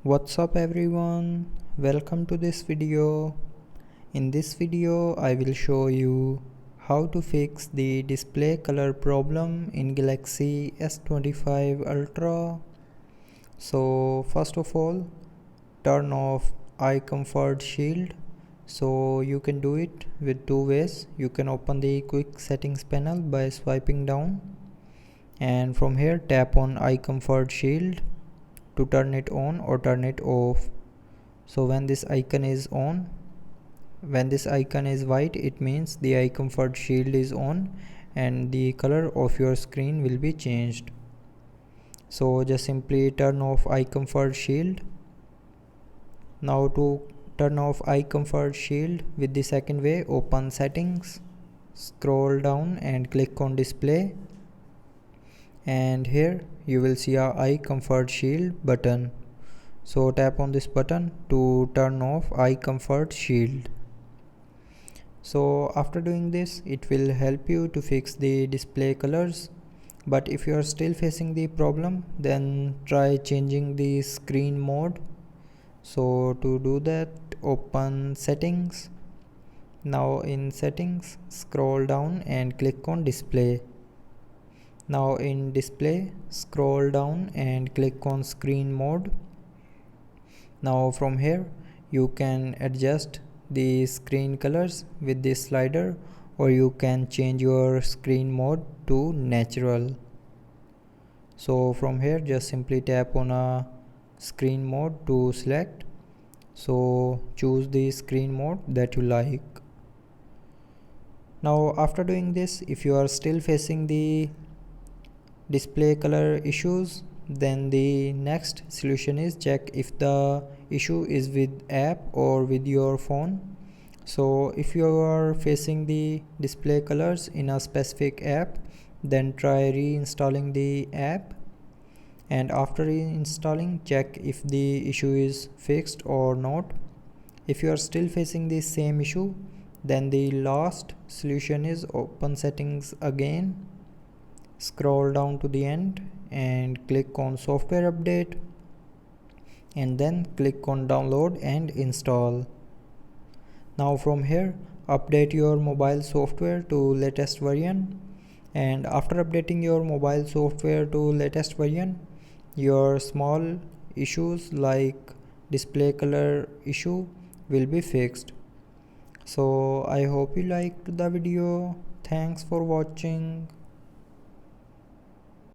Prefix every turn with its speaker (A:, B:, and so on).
A: What's up everyone, welcome to this video. In this video I will show you how to fix the display color problem in Galaxy S25 Ultra. So first of all, turn off eye comfort shield. So you can do it with two ways. You can open the quick settings panel by swiping down, and from here tap on eye comfort shield to turn it on or turn it off. So when this icon is white, it means the eye comfort shield is on and the color of your screen will be changed. So just simply turn off eye comfort shield. Now to turn off eye comfort shield with the second way, open settings, scroll down and click on display, and here you will see a eye comfort shield button. So tap on this button to turn off eye comfort shield. So after doing this, it will help you to fix the display colors. But if you are still facing the problem, then try changing the screen mode. So to do that, open settings. Now in settings, scroll down and click on display. Now in display, scroll down and click on screen mode. Now from here you can adjust the screen colors with this slider, or you can change your screen mode to natural. So from here just simply tap on a screen mode to select. So choose the screen mode that you like. Now after doing this, if you are still facing the display color issues, then the next solution is check if the issue is with app or with your phone. So if you are facing the display colors in a specific app, then try reinstalling the app, and after reinstalling, check if the issue is fixed or not. If you are still facing the same issue, then the last solution is open settings again, scroll down to the end and click on software update, and then click on download and install. Now from here update your mobile software to latest version, and after updating your mobile software to latest version, your small issues like display color issue will be fixed. So I hope you liked the video. Thanks for watching.